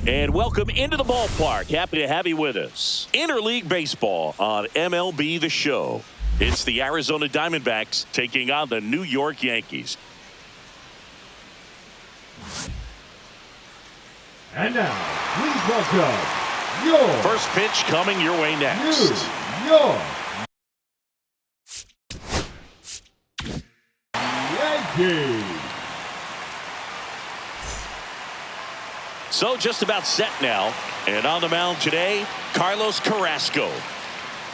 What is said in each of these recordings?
And welcome into the ballpark. Happy to have you with us. Interleague Baseball on MLB The Show. It's the Arizona Diamondbacks taking on the New York Yankees. And now, please welcome your first pitch coming your way next. New York Yankees. So just about set now. And on the mound today, Carlos Carrasco.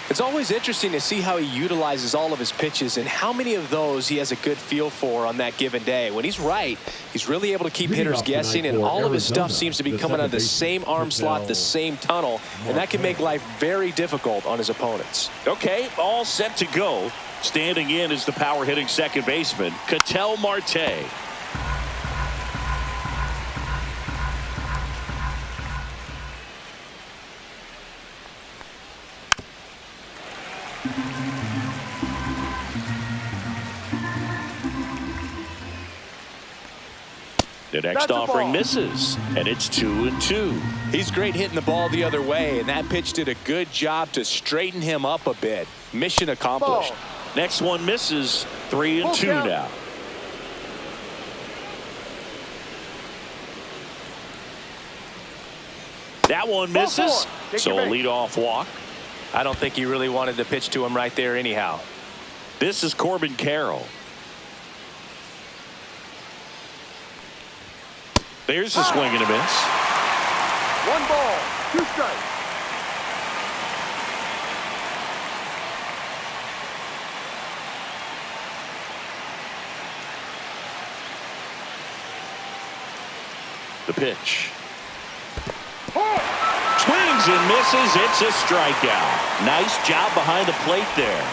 It's always interesting to see how he utilizes all of his pitches and how many of those he has a good feel for on that given day. When he's right, he's really able to keep hitters guessing, and all of his stuff seems to be coming out of the same arm slot, the same tunnel, and that can make life very difficult on his opponents. Okay, all set to go. Standing in is the power-hitting second baseman, Ketel Marte. The next offering misses, and it's 2-2. He's great hitting the ball the other way, and that pitch did a good job to straighten him up a bit. Mission accomplished. Next one misses, 3-2 now. That one misses, so a leadoff walk. I don't think he really wanted to pitch to him right there anyhow. This is Corbin Carroll. There's a swing and a miss. 1 ball, 2 strikes. The pitch. Swings and misses. It's a strikeout. Nice job behind the plate there.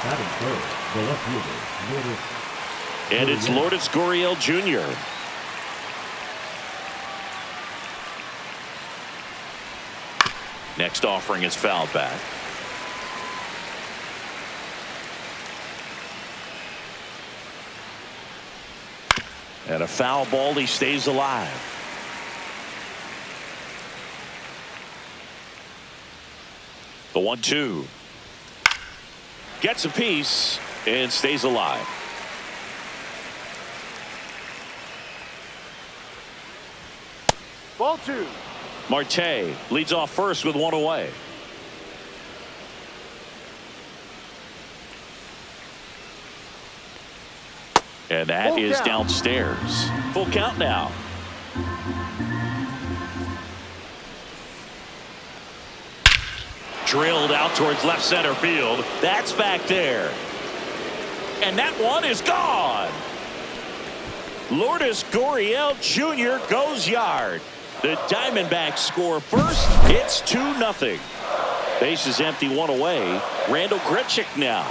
Batting first, the left fielder, And it's Lourdes Gurriel Jr. Next offering is fouled back. And a foul ball, he stays alive. The 1-2. Gets a piece and stays alive. Ball 2. Marte leads off first with 1 away. And that is downstairs. Full count now. Drilled out towards left center field. That's back there. And that one is gone. Lourdes Gurriel Jr. goes yard. The Diamondbacks score first. It's 2-0. Base is empty, 1 away. Randall Grichuk now.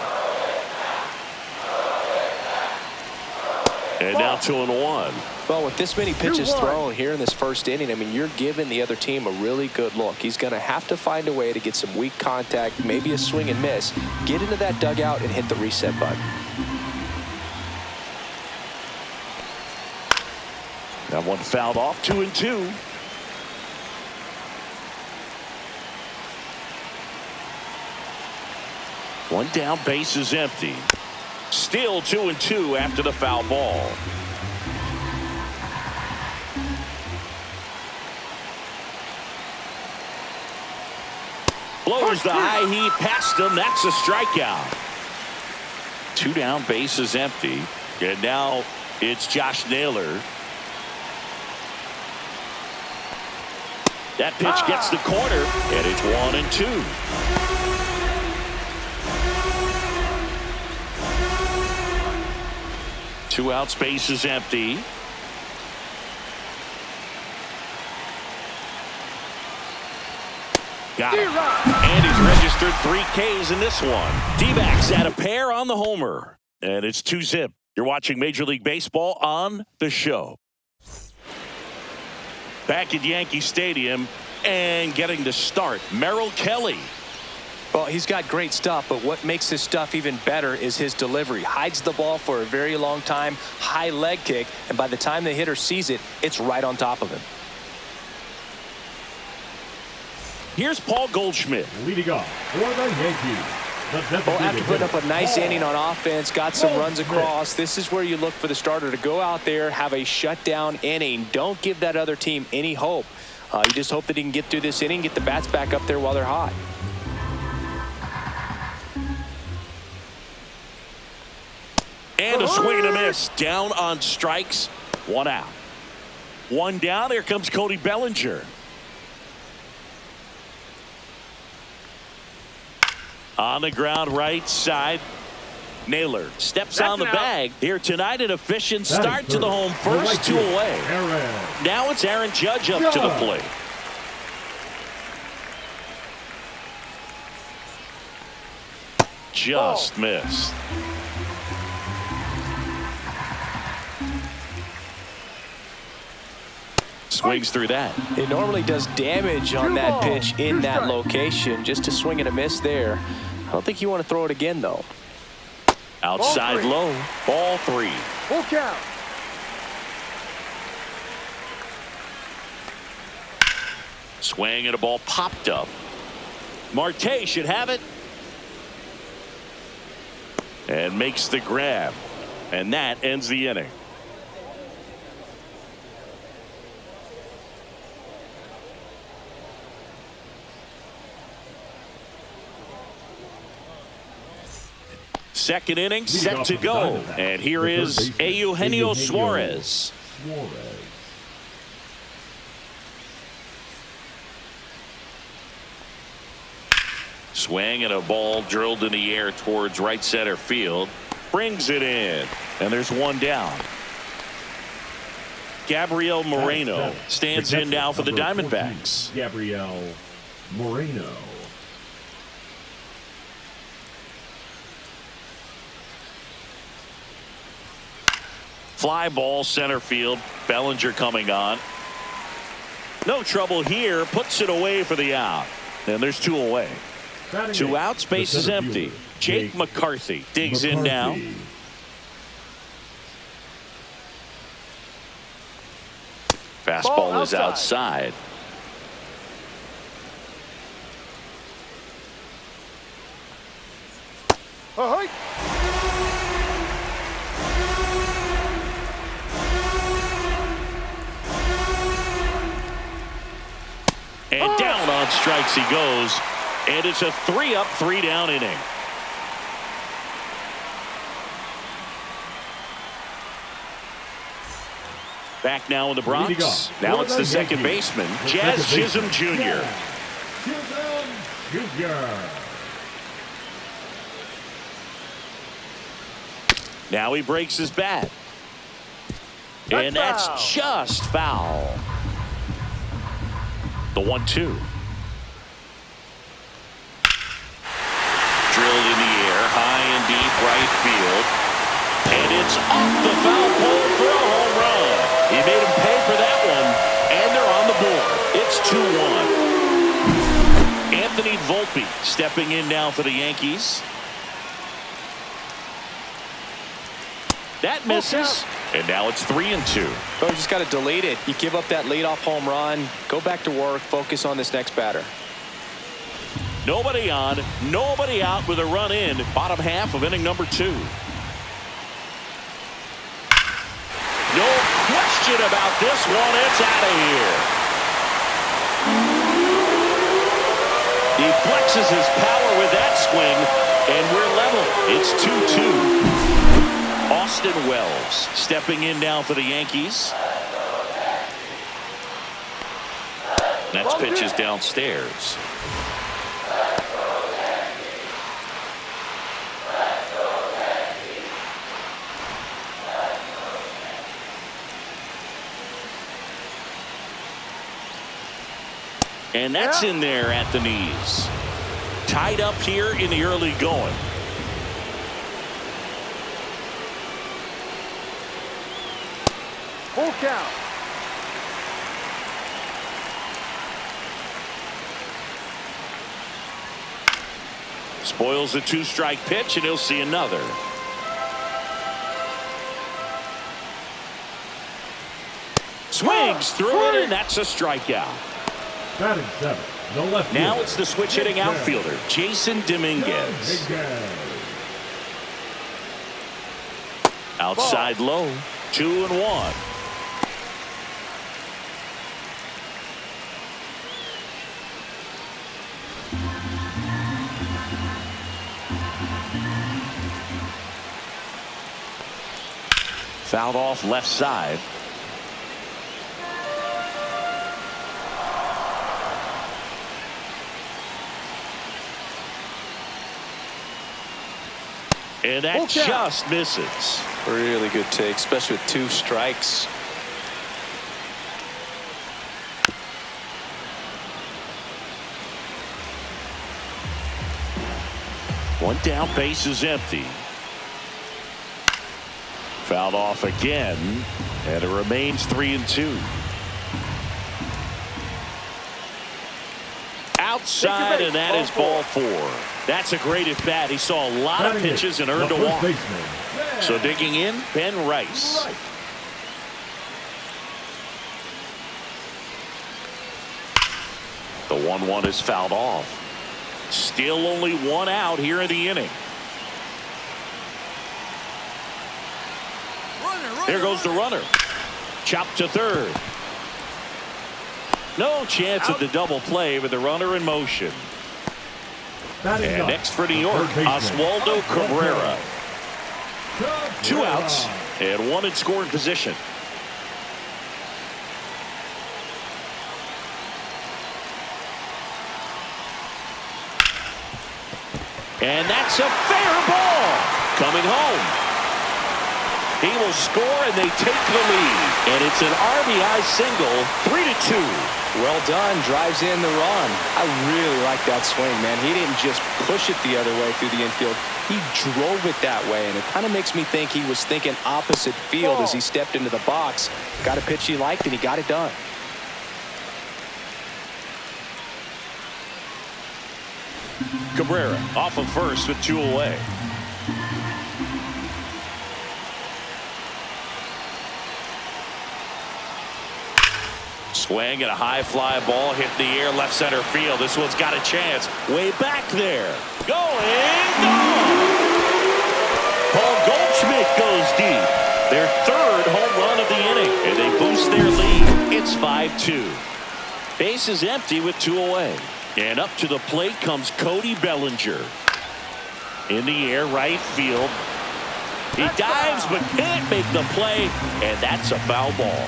And now 2-1. Well, with this many pitches thrown here in this first inning, I mean, you're giving the other team a really good look. He's going to have to find a way to get some weak contact, maybe a swing and miss, get into that dugout and hit the reset button. That one fouled off, 2-2. One down, base is empty. Still 2-2 after the foul ball. Blows the high heat past him. That's a strikeout. 2 down, base is empty. And now it's Josh Naylor. That pitch gets the corner, and it's 1-2. 2 outs, base is empty. Got it. And he's registered 3 Ks in this one. D-backs at a pair on the homer. And it's 2-zip. You're watching Major League Baseball on The Show. Back at Yankee Stadium and getting the start, Merrill Kelly. Well, he's got great stuff, but what makes his stuff even better is his delivery. Hides the ball for a very long time, high leg kick, and by the time the hitter sees it, it's right on top of him. Here's Paul Goldschmidt. Leading off for the Yankees. Well, after putting up a nice inning on offense, got some runs across, this is where you look for the starter to go out there, have a shutdown inning. Don't give that other team any hope. You just hope that he can get through this inning, get the bats back up there while they're hot. And a swing and a miss. Down on strikes. One out. One down. Here comes Cody Bellinger. On the ground, right side. Naylor steps on the bag. Here tonight, an efficient start to the home first. 2 away. Now it's Aaron Judge up to the plate. Just missed. Swings through that. It normally does damage on that pitch in that location. Just a swing and a miss there. I don't think you want to throw it again, though. Outside low. Ball 3. Full count. Swing and a ball popped up. Marte should have it. And makes the grab. And that ends the inning. Second inning set to go. And here is Eugenio Suarez. Swing and a ball drilled in the air towards right center field. Brings it in. And there's one down. Gabriel Moreno stands in now for the Diamondbacks. Gabriel Moreno. Fly ball center field. Bellinger coming on. No trouble here. Puts it away for the out. And there's 2 away. 2 out. Space is empty. Jake McCarthy digs in now. Fastball is outside. And down on strikes he goes. And it's a 3-up, 3-down inning. Back now in the Bronx. Now it's the second baseman, Jazz Chisholm Jr. Now he breaks his bat. And that's just foul. The 1-2. Drilled in the air, high and deep right field. And it's off the foul pole for a home run. He made him pay for that one, and they're on the board. It's 2-1. Anthony Volpe stepping in now for the Yankees. That misses, and now it's 3-2. Oh, you just got to delete it. You give up that leadoff home run. Go back to work. Focus on this next batter. Nobody on, nobody out with a run in. Bottom half of inning number 2. No question about this one. It's out of here. He flexes his power with that swing, and we're level. It's 2-2. Austin Wells stepping in now for the Yankees. Next pitch is downstairs. And that's in there at the knees. Tied up here in the early going. Full count. Spoils the 2-strike pitch, and he'll see another. Swings through it, and that's a strikeout. Batting 7. The left Now fielder. it's the switch hitting outfielder, Jason Dominguez. Outside low, 2-1. Fouled off left side. And that just misses. Really good take, especially with 2 strikes. One down, base is empty. Fouled off again, and it remains 3-2. Outside, and that is ball 4. That's a great at bat. He saw a lot of pitches and earned a walk. So digging in, Ben Rice. The 1-1 is fouled off. Still only 1 out here in the inning. There goes the runner. Chopped to third. No chance of the double play with the runner in motion. And next for New York, Oswaldo Cabrera. 2 outs and 1 in scoring position. And that's a fair ball. Coming home. He will score, and they take the lead. And it's an RBI single, 3-2. Well done. Drives in the run. I really like that swing, man. He didn't just push it the other way through the infield. He drove it that way, and it kind of makes me think he was thinking opposite field as he stepped into the box. Got a pitch he liked, and he got it done. Cabrera off of first with 2 away. Swing and a high fly ball hit in the air left center field. This one's got a chance. Way back there. Going. Gone. Paul Goldschmidt goes deep. Their 3rd home run of the inning. And they boost their lead. It's 5-2. Base is empty with 2 away. And up to the plate comes Cody Bellinger. In the air, right field. He dives but can't make the play. And that's a foul ball.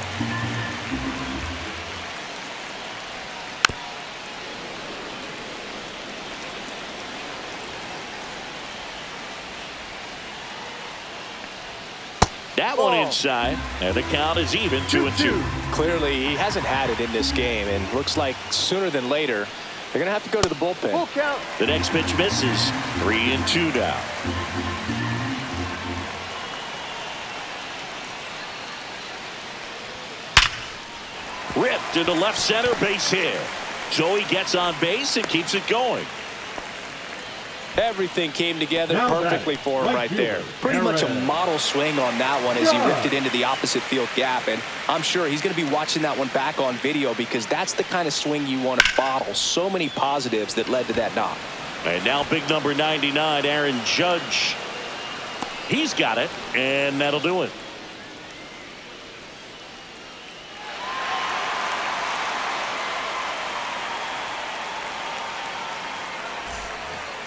That one inside, and the count is even 2-2. Clearly, he hasn't had it in this game, and looks like sooner than later, they're going to have to go to the bullpen. Full count. The next pitch misses. 3-2 now. Ripped into left center, base hit. So he gets on base and keeps it going. Everything came together perfectly for him right there. Pretty much a model swing on that one as he ripped it into the opposite field gap. And I'm sure he's going to be watching that one back on video because that's the kind of swing you want to bottle. So many positives that led to that knock. And now big number 99, Aaron Judge. He's got it, and that'll do it.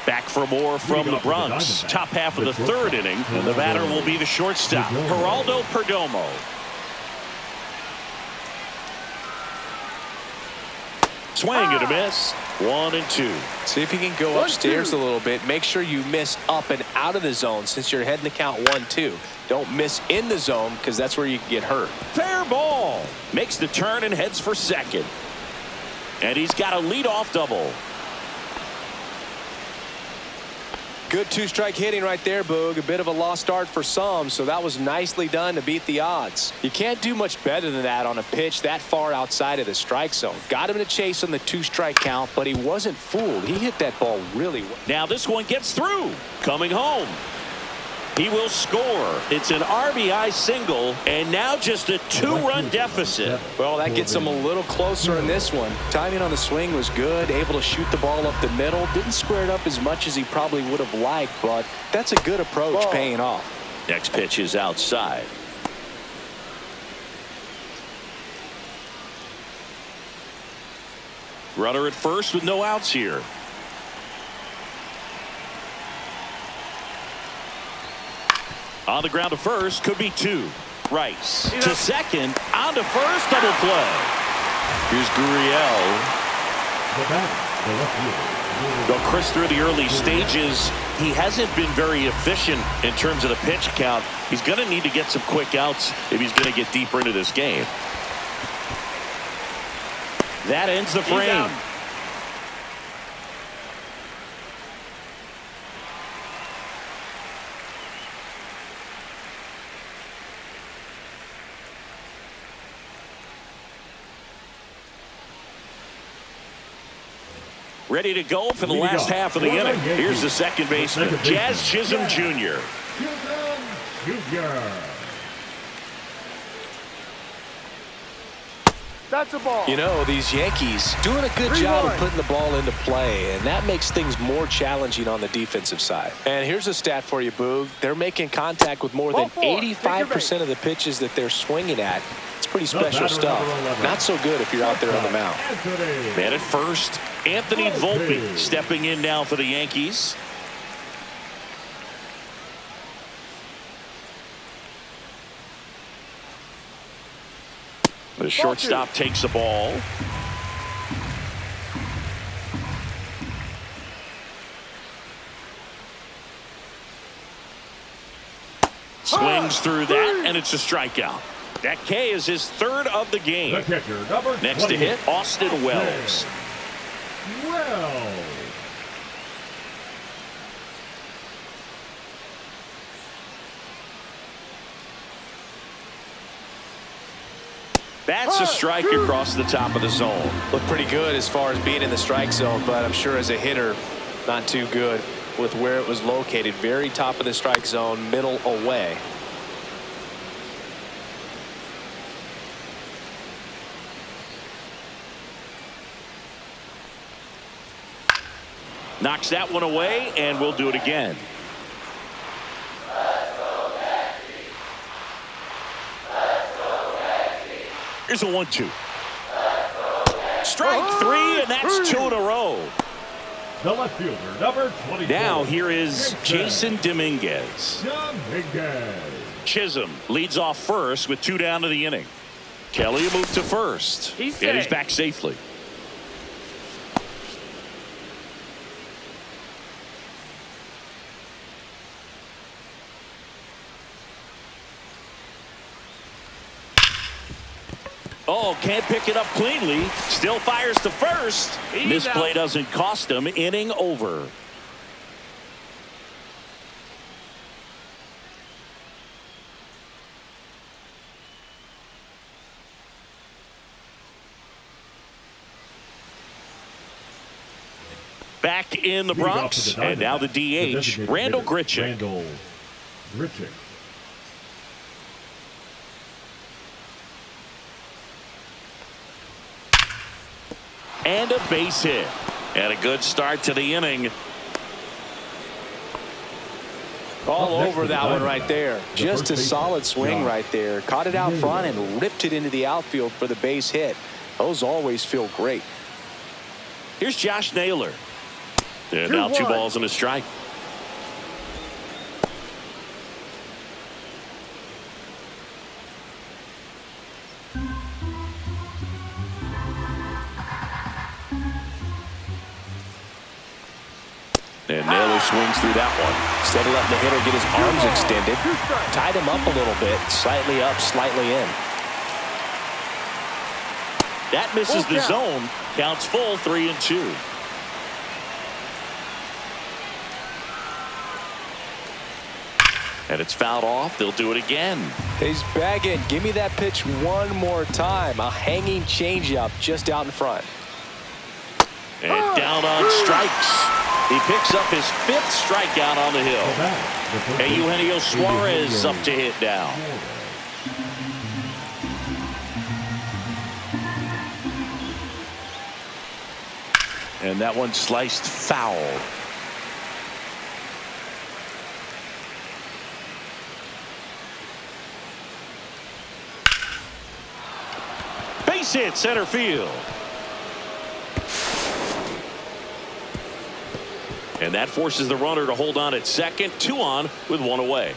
Back for more from the Bronx. Top half of the 3rd inning, and the batter will be the shortstop, Geraldo Perdomo. Swing and a miss. 1-2. See if you can go upstairs a little bit. Make sure you miss up and out of the zone since you're heading the count 1-2. Don't miss in the zone because that's where you can get hurt. Fair ball. Makes the turn and heads for second. And he's got a leadoff double. Good 2-strike hitting right there, Boog. A bit of a lost start for some, so that was nicely done to beat the odds. You can't do much better than that on a pitch that far outside of the strike zone. Got him to chase on the 2-strike count, but he wasn't fooled. He hit that ball really well. Now this one gets through. Coming home. He will score. It's an RBI single, and now just a 2-run deficit. Well, that gets him a little closer in this one. Timing on the swing was good, able to shoot the ball up the middle. Didn't square it up as much as he probably would have liked, but that's a good approach paying off. Next pitch is outside. Runner at first with no outs here. On the ground to first, could be 2. Rice to second, on to first, double play. Here's Gurriel. Well, Chris, through the early stages, he hasn't been very efficient in terms of the pitch count. He's going to need to get some quick outs if he's going to get deeper into this game. That ends the frame. Ready to go for the last half of the inning. Here's the second baseman, Jazz Chisholm Jr. That's a ball. You know, these Yankees doing a good job of putting the ball into play, and that makes things more challenging on the defensive side. And here's a stat for you, Boog. They're making contact with more than 85% of the pitches that they're swinging at. It's pretty special stuff. Not so good if you're out there on the mound. Man at first, Anthony Volpe stepping in now for the Yankees. The shortstop takes the ball. Swings through that, and it's a strikeout. That K is his 3rd of the game. Next to hit, Austin Wells. That's a strike across the top of the zone. Looked pretty good as far as being in the strike zone, but I'm sure as a hitter, not too good with where it was located. Very top of the strike zone, middle away. Knocks that one away, and we'll do it again. Here's a 1-2. Strike 3, and that's 2 in a row. The left fielder, number 24. Now here is Jason Dominguez. Chisholm leads off first with 2 down to the inning. Kelly a move to first, and he's back safely. Oh, can't pick it up cleanly. Still fires to first. This play doesn't cost him. Inning over. Back in the Bronx, and now the DH, Randall Grichuk. And a base hit. And a good start to the inning. All over that one right there. Just a solid swing right there. Caught it out front and ripped it into the outfield for the base hit. Those always feel great. Here's Josh Naylor. And now 2 balls and a strike. And Naylor swings through that one. Instead of letting the hitter get his arms extended, tied him up a little bit, slightly up, slightly in. That misses the zone. Counts full, 3-2. And it's fouled off. They'll do it again. He's bagging. Give me that pitch one more time. A hanging changeup just out in front. And down on strikes. He picks up his 5th strikeout on the hill. And Eugenio Suarez up to hit now. And that one sliced foul. Base hit center field. And that forces the runner to hold on at second. 2 on with 1 away.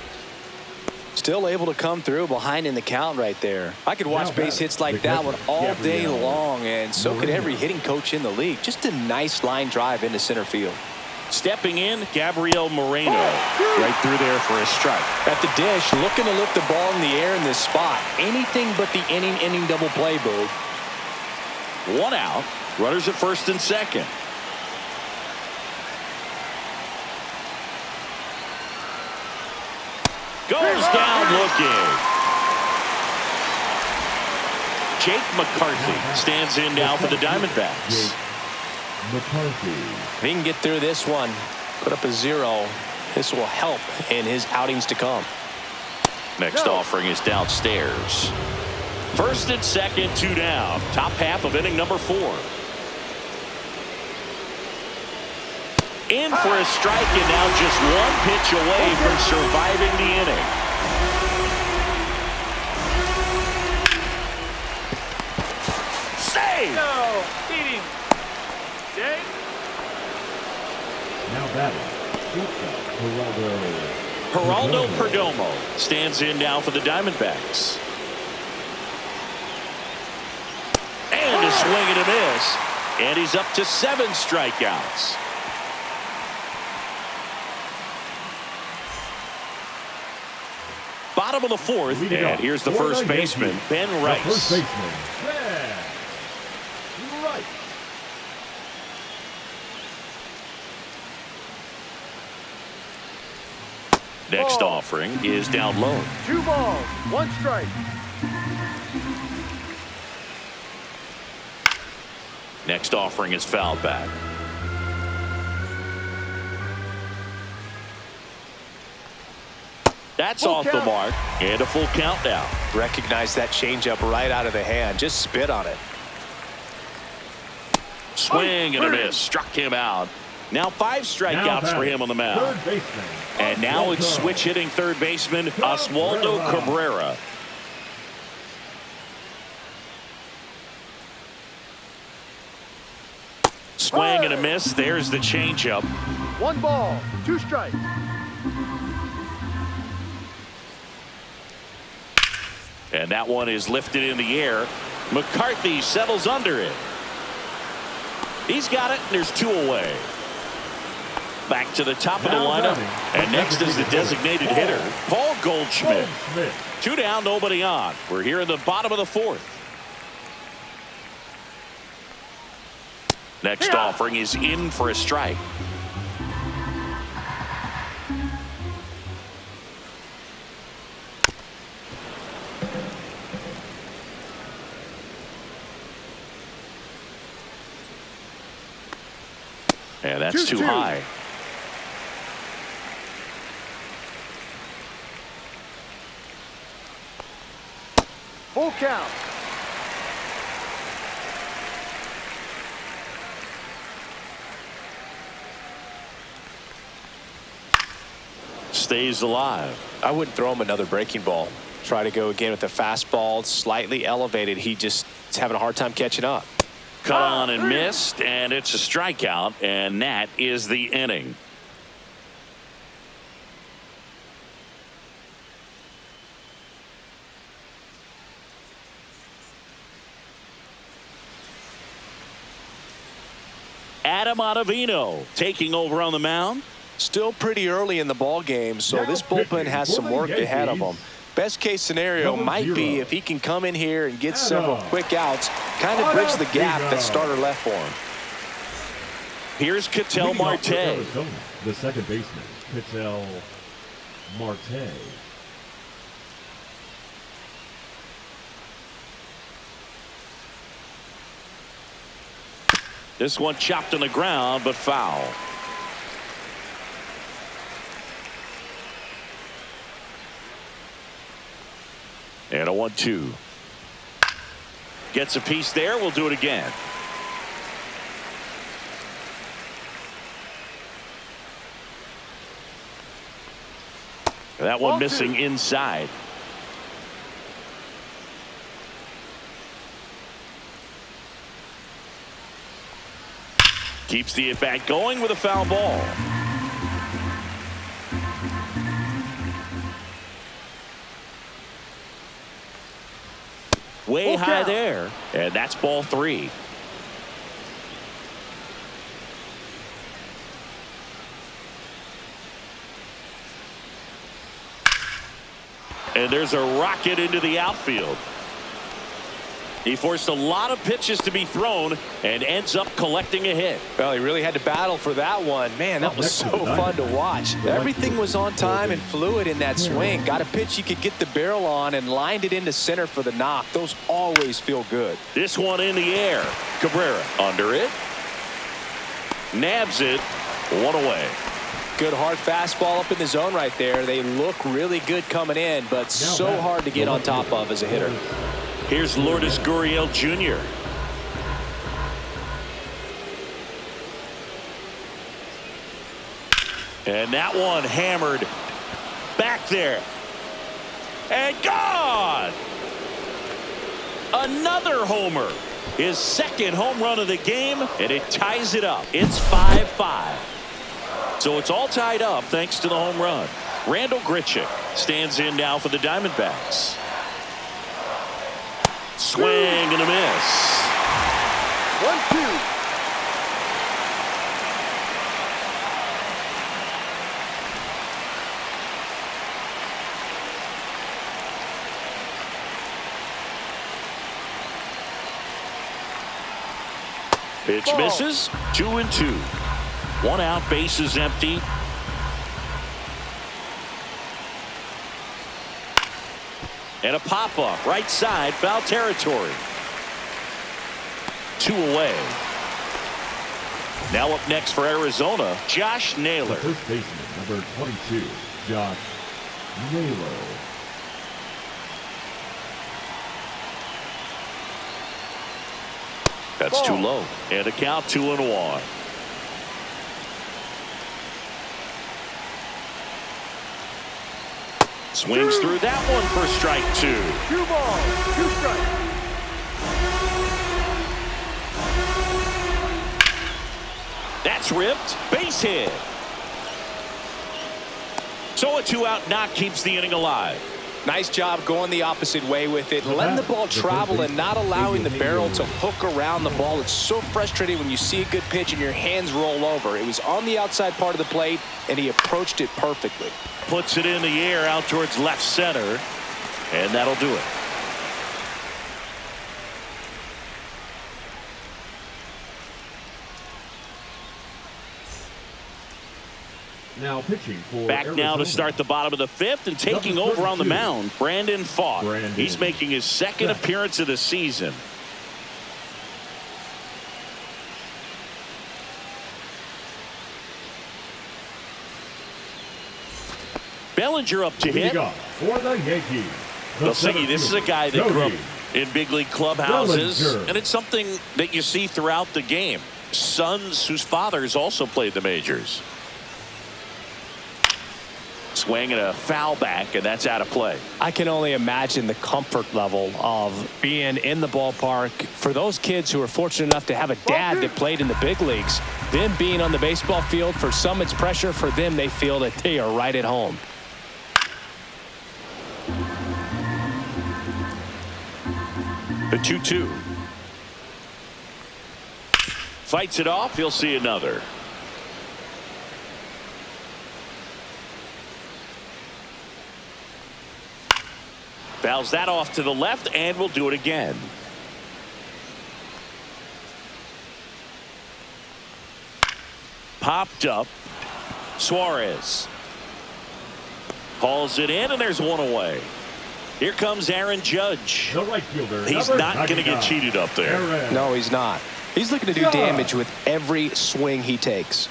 Still able to come through behind in the count right there. I could watch base hits like that one all day long, and so could every hitting coach in the league. Just a nice line drive into center field. Stepping in, Gabriel Moreno. Right through there for a strike. At the dish, looking to lift the ball in the air in this spot. Anything but the inning double play, Boog. 1 out. Runners at first and second. Goes down looking. Jake McCarthy stands in now for the Diamondbacks. McCarthy. If he can get through this one, put up a 0, this will help in his outings to come. Next offering is downstairs. First and second, 2 down. Top half of inning number 4. In for a strike, and now just 1 pitch away from surviving the inning. Save! No, beat him. Jay? Now batting. Geraldo Perdomo stands in now for the Diamondbacks. And a swing and a miss. And he's up to 7 strikeouts. Bottom of the 4th, and here's the first baseman, Ben Rice. First baseman, Ben Rice. Next offering is down low. 2 balls, 1 strike. Next offering is fouled back. That's off the mark, and a full count now. Recognize that changeup right out of the hand. Just spit on it. Swing and a miss. Struck him out. Now 5 strikeouts for him on the mound. Third baseman. And now it's switch hitting third baseman Oswaldo Cabrera. Swing and a miss. There's the changeup. 1 ball, 2 strikes. And that one is lifted in the air. McCarthy settles under it. He's got it, and there's 2 away. Back to the top of the lineup. And next is the designated hitter, Paul Goldschmidt. 2 down, nobody on. We're here in the bottom of the 4th. Next offering is in for a strike. And that's too high. Full count. Stays alive. I wouldn't throw him another breaking ball. Try to go again with the fastball, slightly elevated. He just is having a hard time catching up. Cut on and missed, and it's a strikeout, and that is the inning. Adam Ottavino taking over on the mound. Still pretty early in the ball game, so this bullpen has some work ahead of them. Best case scenario might be if he can come in here and get several quick outs, kind of bridge the gap that starter left for him. Here's Ketel Marte. The second baseman, Ketel Marte. This one chopped on the ground, but foul. And a 1-2. Gets a piece there. We'll do it again. That one missing inside. Keeps the at-bat going with a foul ball. Way high there. And that's ball 3. And there's a rocket into the outfield. He forced a lot of pitches to be thrown and ends up collecting a hit. Well, he really had to battle for that one. Man, that was so fun to watch. Everything was on time and fluid in that swing. Got a pitch you could get the barrel on and lined it into center for the knock. Those always feel good. This one in the air. Cabrera under it. Nabs it. 1 away. Good hard fastball up in the zone right there. They look really good coming in, but so hard to get on top of as a hitter. Here's Lourdes Gurriel Jr. And that one hammered back there. And gone! Another homer. His second home run of the game, and it ties it up. It's 5-5. So it's all tied up thanks to the home run. Randall Grichuk stands in now for the Diamondbacks. Swing and a miss. 1-2. Pitch misses. 2-2. 1 out, base is empty. And a pop-up right side, foul territory. 2 away. Now up next for Arizona, Josh Naylor. The first baseman, number 22, Josh Naylor. That's too low. And a count 2-1. Swings through that one for strike 2. 2 balls, 2 strikes. That's ripped. Base hit. So a 2-out knock keeps the inning alive. Nice job going the opposite way with it, letting the ball travel and not allowing the barrel to hook around the ball. It's so frustrating when you see a good pitch and your hands roll over. It was on the outside part of the plate, and he approached it perfectly. Puts it in the air out towards left center, and that'll do it. Now pitching for Back Arizona. now to start the bottom of the 5th and taking over on the mound, Brandon Pfaadt. He's making his second appearance of the season. Bellinger up to hit. For the Yankees. Well, Siggy, this is a guy that grew up in big league clubhouses, and it's something that you see throughout the game. Sons whose fathers also played the majors. Swing and a foul back, and that's out of play. I can only imagine the comfort level of being in the ballpark for those kids who are fortunate enough to have a dad that played in the big leagues. Them being on the baseball field, for some it's pressure. For them, they feel that they are right at home. The 2-2. Fights it off. He'll see another. Fouls that off to the left, and we'll do it again. Popped up. Suarez hauls it in, and there's 1 away. Here comes Aaron Judge. The right fielder. He's not going to get cheated up there. No, he's not. He's looking to do damage with every swing he takes.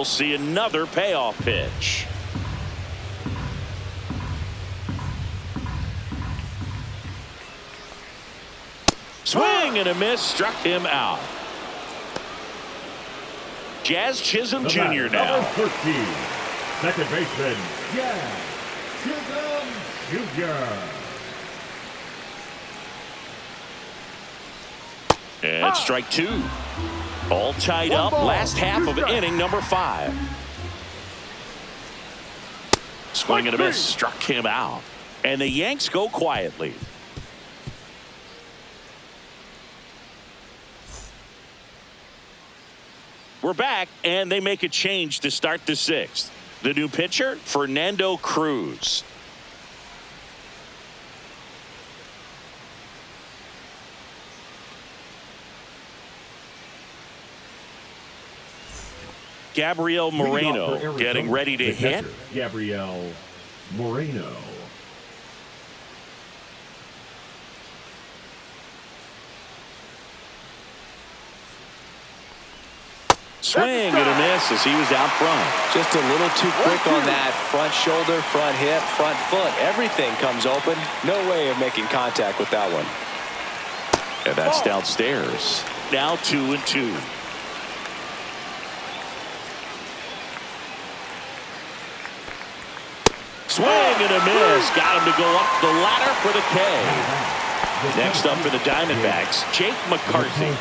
We'll see another payoff pitch. Swing and a miss, struck him out. Jazz Chisholm Jr. now. Number 13, second baseman, Jazz Chisholm Jr. And strike two. All tied up. Last half of inning number 5. Swing and a miss, struck him out. And the Yanks go quietly. We're back, and they make a change to start the 6th. The new pitcher, Fernando Cruz. Gabriel Moreno getting ready to hit. Gabriel Moreno. Swing and a miss as he was out front. Just a little too quick on that front shoulder, front hip, front foot. Everything comes open. No way of making contact with that one. And that's downstairs. Now 2-2. Swing and a miss. Got him to go up the ladder for the K. Next up for the Diamondbacks, Jake McCarthy.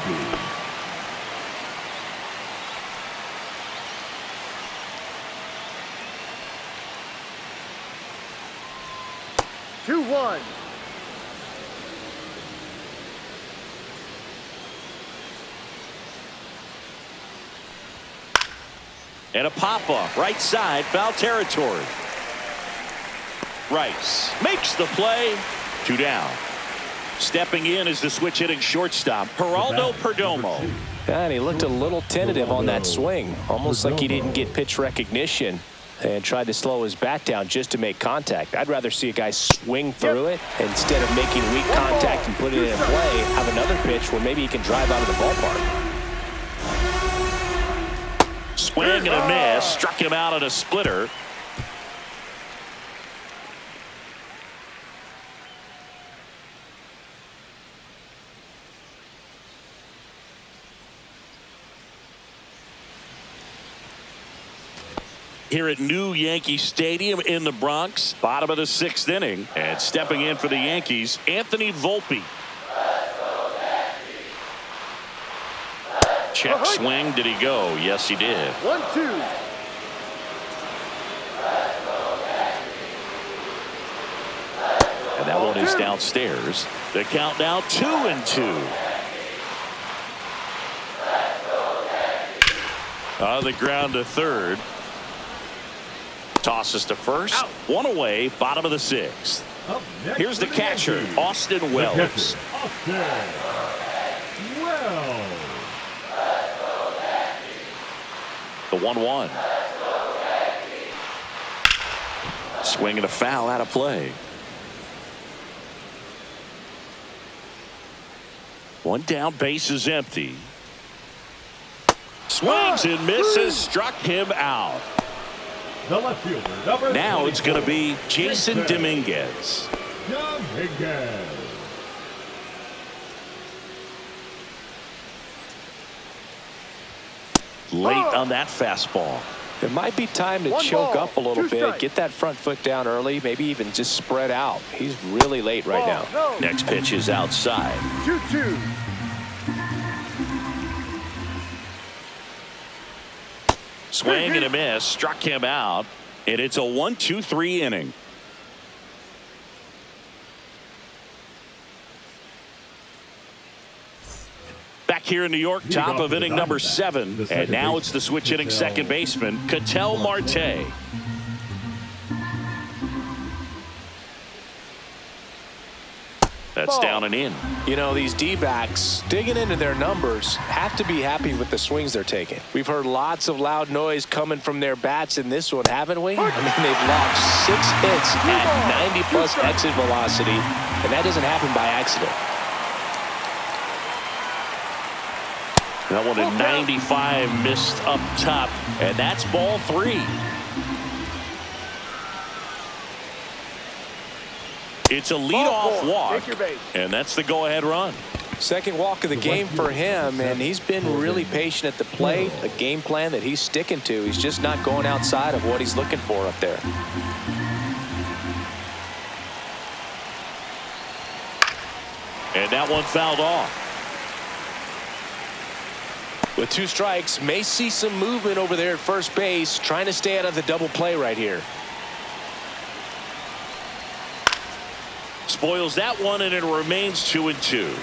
2-1. And a pop-up, right side, foul territory. Rice makes the play. 2 down. Stepping in is the switch hitting shortstop, Geraldo Perdomo. And he looked a little tentative on that swing, almost like he didn't get pitch recognition and tried to slow his bat down just to make contact. I'd rather see a guy swing through it instead of making weak contact and putting it in play, have another pitch where maybe he can drive out of the ballpark. Swing and a miss, struck him out at a splitter. Here at New Yankee Stadium in the Bronx, bottom of the 6th inning, and stepping in for the Yankees, Anthony Volpe. Check swing. Did he go? Yes, he did. 1-2. And that one is downstairs. The count now 2-2. On the ground to third. Tosses to first. Out. One away, bottom of the 6th. Here's the catcher, Austin Wells. The 1-1. Swing and a foul out of play. One down, base is empty. Swings and misses, struck him out. The left fielder, now it's going to be Jason Dominguez. Late on that fastball. It might be time to choke up a little bit, get that front foot down early, maybe even just spread out. He's really late right now. Next pitch is outside. 2-2. Swing and a miss, struck him out, and it's a 1-2-3 inning. Back here in New York, top of inning number 7, and now it's the switch hitting second baseman, Ketel Marte. That's down and in. You know, these D-backs digging into their numbers have to be happy with the swings they're taking. We've heard lots of loud noise coming from their bats in this one, haven't we? I mean, they've logged 6 hits at 90-plus exit velocity, and that doesn't happen by accident. That one at 95 missed up top, and that's ball 3. It's a leadoff walk, and that's the go-ahead run. Second walk of the game for him, and he's been really patient at the plate. A game plan that he's sticking to. He's just not going outside of what he's looking for up there. And that one fouled off. With 2 strikes, may see some movement over there at first base, trying to stay out of the double play right here. Spoils that one, and it remains 2-2.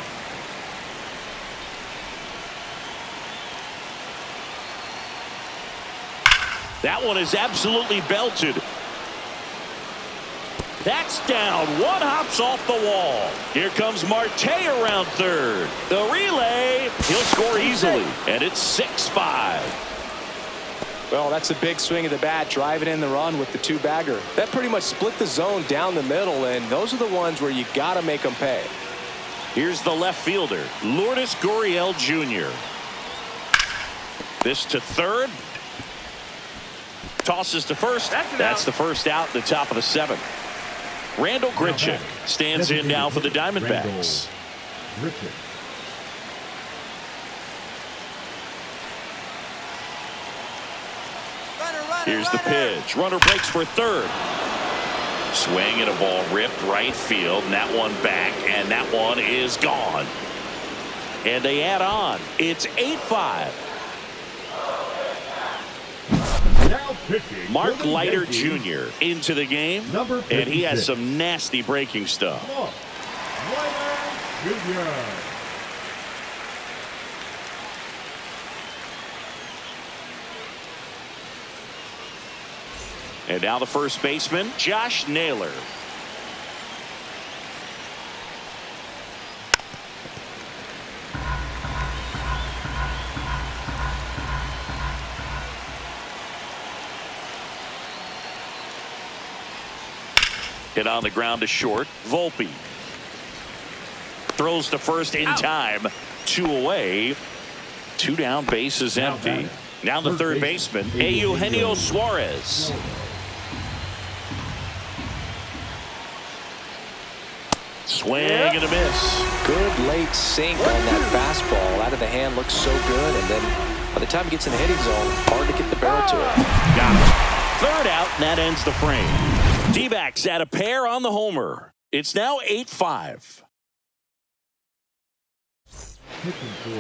That one is absolutely belted. That's down. One hops off the wall. Here comes Marte around third. The relay. He'll score easily. And it's 6-5. Well, that's a big swing of the bat, driving in the run with the 2-bagger. That pretty much split the zone down the middle, and those are the ones where you got to make them pay. Here's the left fielder, Lourdes Gurriel Jr. This to third. Tosses to first. That's the first out in the top of the 7th. Randall Grichuk stands in now for the Diamondbacks. Here's the pitch. Runner breaks for third. Swing and a ball ripped right field, and that one back, and that one is gone. And they add on. It's 8-5. Mark Leiter Jr. into the game, and he has some nasty breaking stuff. Leiter Jr. And now the first baseman, Josh Naylor. Hit on the ground to short. Volpe throws to first in time. 2 away. 2 down, base is empty. Now the third baseman, Eugenio Suarez. Swing and a miss. Good late sink on that fastball. Out of the hand, looks so good, and then by the time he gets in the hitting zone, hard to get the barrel to it. Got it. Third out, and that ends the frame. D-backs at a pair on the homer. It's now 8-5.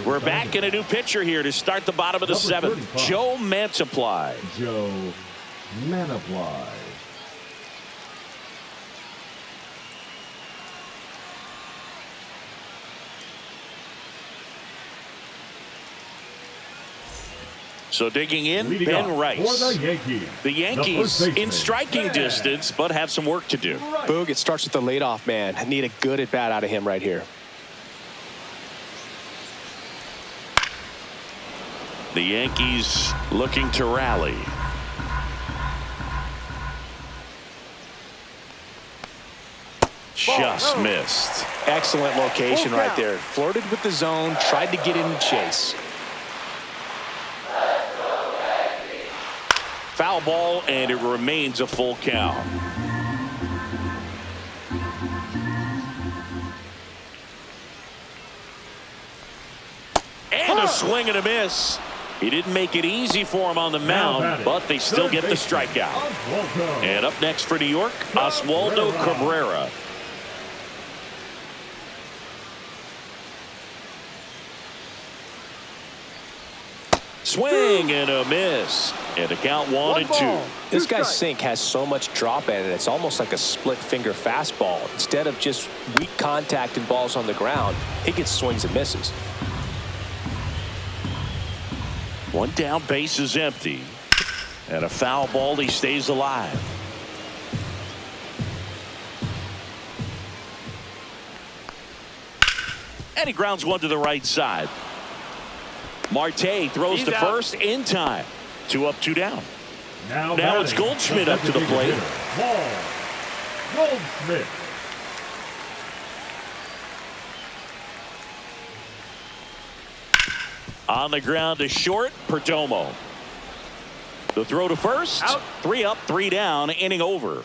We're back in a new pitcher here to start the bottom of the 7th. Joe Mantiply. Joe Mantiply. So digging in, Leading Ben Rice. For the Yankees. The Yankees in striking distance, but have some work to do. Boog, it starts with the leadoff man. I need a good at-bat out of him right here. The Yankees looking to rally. Just missed. Excellent location right there. Flirted with the zone, tried to get in the chase. Foul ball, and it remains a full count. And a swing and a miss. He didn't make it easy for him on the mound, but they still get the strikeout. And up next for New York, Oswaldo Cabrera. Swing and a miss. And the count 1-2. This guy's sink has so much drop in it. It's almost like a split finger fastball. Instead of just weak contact and balls on the ground, he gets swings and misses. One down, base is empty. And a foul ball, he stays alive. And he grounds one to the right side. Marte throws to first in time. 2 up, 2 down. Now it's Goldschmidt up to the plate. Paul Goldschmidt. On the ground to short, Perdomo. The throw to first. Out. 3 up, 3 down, inning over.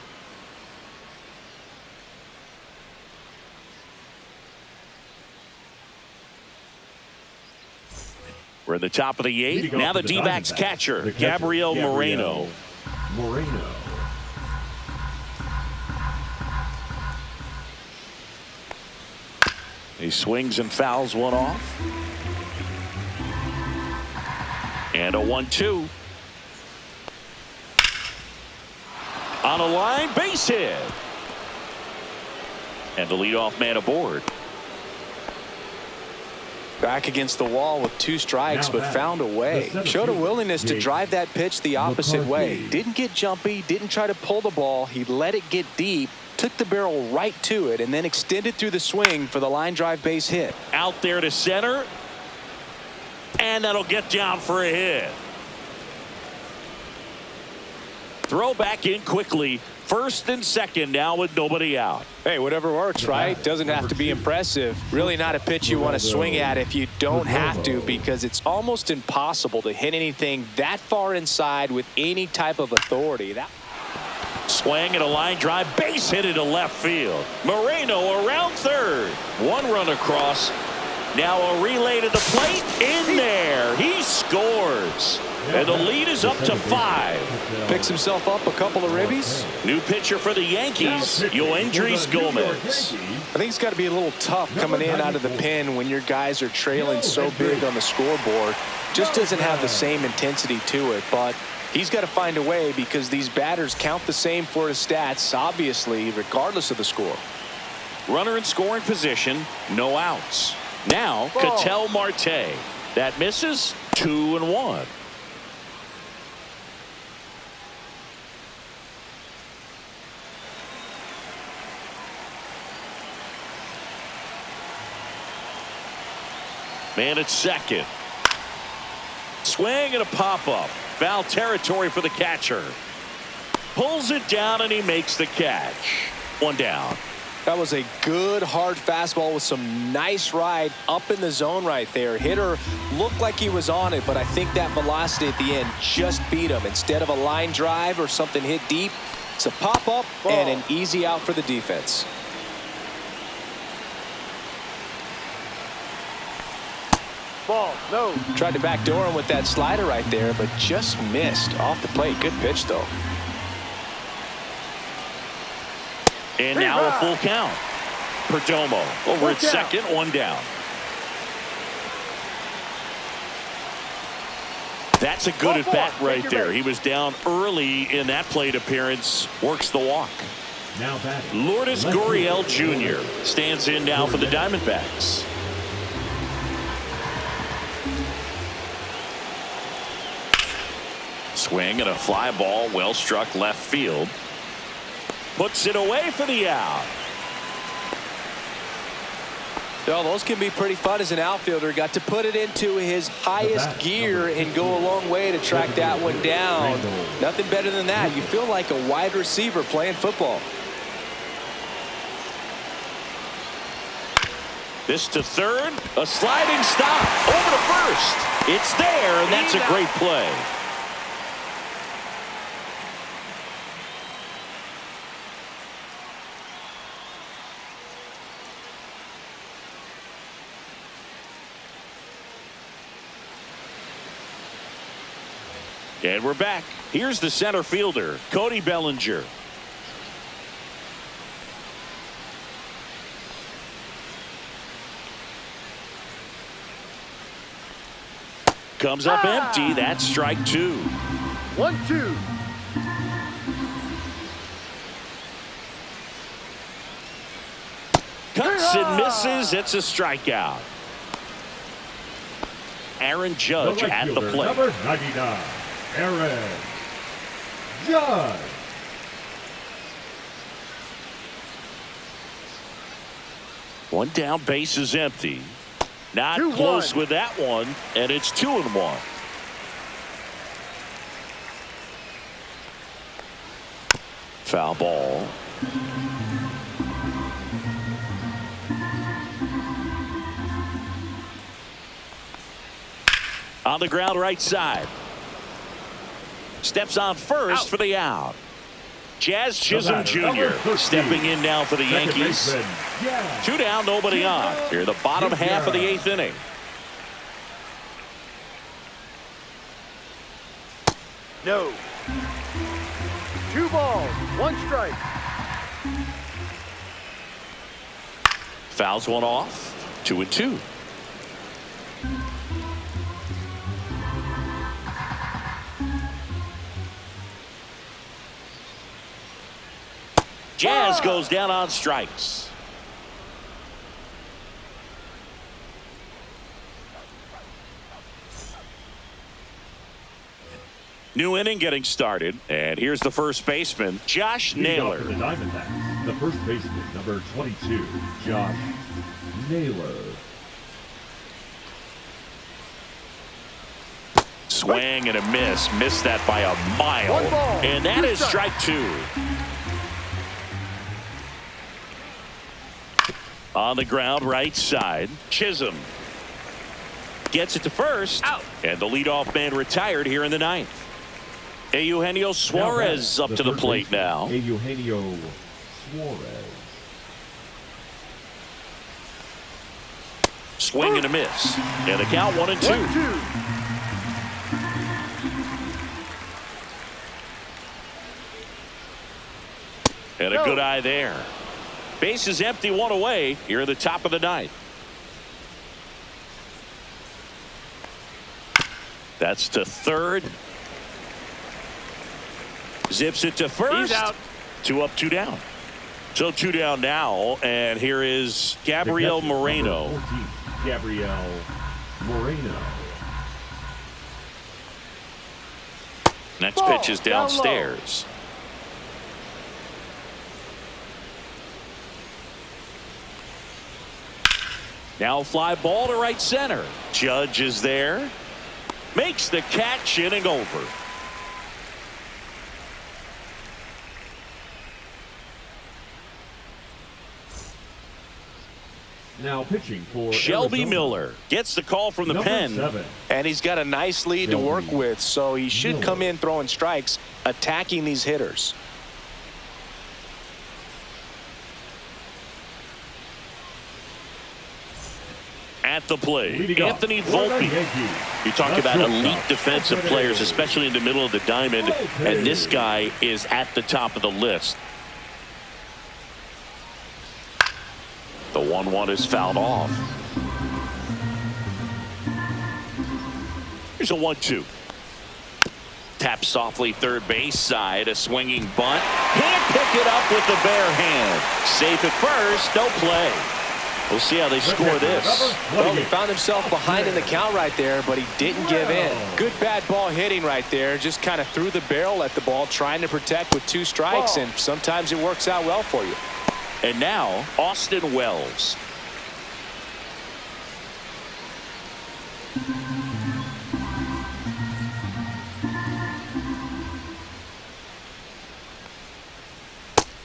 We're at the top of the 8th. Now the D-backs catcher, Gabriel Moreno. He swings and fouls one off. And a 1-2. On a line, base hit. And the leadoff man aboard. Back against the wall with 2 strikes, but found a way. Showed a willingness to drive that pitch the opposite way. Didn't get jumpy, didn't try to pull the ball. He let it get deep, took the barrel right to it, and then extended through the swing for the line drive base hit. Out there to center. And that'll get down for a hit. Throw back in quickly. First and second now with nobody out. Hey, whatever works, right? Doesn't have to be impressive. Really not a pitch you want to swing at if you don't have to, because it's almost impossible to hit anything that far inside with any type of authority. Swing and a line drive, base hit into left field. Moreno around third. 1 run across. Now a relay to the plate. In there. He scores. And the lead is up to 5. Picks himself up a couple of ribbies. New pitcher for the Yankees, Yoendrys Gomez. I think it's got to be a little tough coming in out of the pen when your guys are trailing so big on the scoreboard. Just doesn't have the same intensity to it, but he's got to find a way because these batters count the same for his stats, obviously, regardless of the score. Runner in scoring position, no outs. Now, Ketel Marte. That misses. 2-1. Man at second. Swing and a pop-up. Foul territory for the catcher. Pulls it down and he makes the catch. 1 down. That was a good hard fastball with some nice ride up in the zone right there. Hitter looked like he was on it, but I think that velocity at the end just beat him. Instead of a line drive or something hit deep, it's a pop-up and an easy out for the defense. Ball, no. Tried to backdoor him with that slider right there, but just missed off the plate. Good pitch, though. And now a full count. Perdomo over at second, 1 down. That's a good at bat right there. He was down early in that plate appearance. Works the walk. Lourdes Gurriel Jr. stands in now for the Diamondbacks. Swing and a fly ball, well struck left field. Puts it away for the out. Well, those can be pretty fun as an outfielder. Got to put it into his highest gear and go a long way to track that one down. Nothing better than that. You feel like a wide receiver playing football. This to third. A sliding stop. Over to first. It's there, and that's a great play. And we're back. Here's the center fielder, Cody Bellinger. Comes up empty. That's strike 2. 1-2. Cuts and misses. It's a strikeout. Aaron Judge at the plate. Number 99. Aaron Judge. One down, base is empty. Not 2-1. close with that one, and it's 2-1. Foul ball. On the ground right side. Steps on first for the out. Jazz Chisholm Jr. stepping in now for the Yankees. 2 down, nobody on. Here the bottom half of the 8th inning. No. 2 balls, 1 strike. Fouls one off. 2-2. Jazz goes down on strikes. New inning getting started, and here's the first baseman, Josh Naylor. For the Diamondbacks, the first baseman, number 22, Josh Naylor. Swing and a miss. Missed that by a mile. And that is strike 2. On the ground right side, Chisholm gets it to first. Out. And the leadoff man retired here in the 9th. Eugenio Suarez up to the plate now. Eugenio Suarez. Swing and a miss. And the count 1-2. And a good eye there. Base is empty, 1 away here at the top of the 9th. That's to third. Zips it to first. He's out. 2 up, 2 down. So 2 down now, and here is Gabriel Moreno. 14, Gabriel Moreno. Next pitch is downstairs. Now fly ball to right center. Judge is there. Makes the catch, inning over. Now pitching for Shelby Arizona. Miller gets the call from the Number pen. 7. And he's got a nice lead to work with, so he should come in throwing strikes, attacking these hitters. At the plate, Anthony Volpe. You talk about elite defensive players, especially in the middle of the diamond, and this guy is at the top of the list. The 1-1 is fouled off. Here's a 1-2. Tap softly third base side, a swinging bunt. Can't pick it up with the bare hand. Safe at first, no play. We'll see how they score this. Well, he found himself behind in the count right there, but he didn't give in. Good bad ball hitting right there. Just kind of threw the barrel at the ball, trying to protect with 2 strikes, and sometimes it works out well for you. And now, Austin Wells.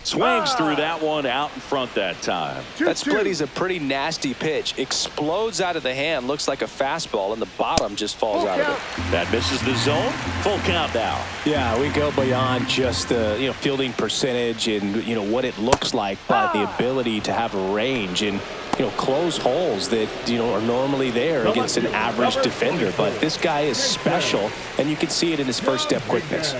Swings through that one out in front that time. That split is a pretty nasty pitch. Explodes out of the hand. Looks like a fastball, and the bottom just falls out of it. That misses the zone. Full count now. Yeah, we go beyond just the fielding percentage and what it looks like, but the ability to have a range and close holes that are normally there against an average defender. But this guy is special, and you can see it in his first step quickness.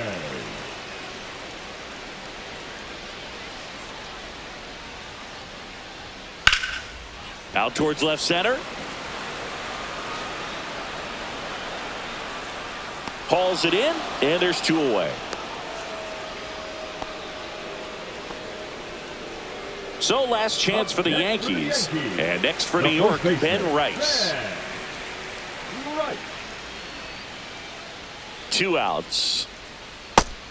Out towards left center. Hauls it in, and there's 2 away. So last chance for the Yankees. And next for New York, Ben Rice. 2 outs.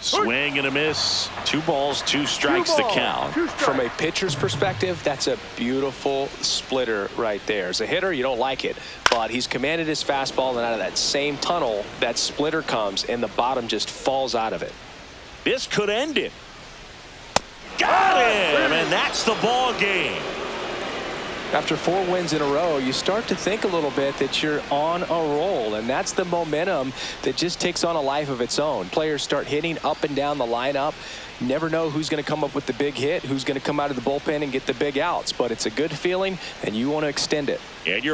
Swing and a miss. 2 balls, 2 strikes to count. From a pitcher's perspective, that's a beautiful splitter right there. As a hitter, you don't like it, but he's commanded his fastball, and out of that same tunnel, that splitter comes, and the bottom just falls out of it. This could end it. Got him, and that's the ball game. After 4 wins in a row, you start to think a little bit that you're on a roll, and that's the momentum that just takes on a life of its own. Players start hitting up and down the lineup. You never know who's going to come up with the big hit, who's going to come out of the bullpen and get the big outs, but it's a good feeling, and you want to extend it. And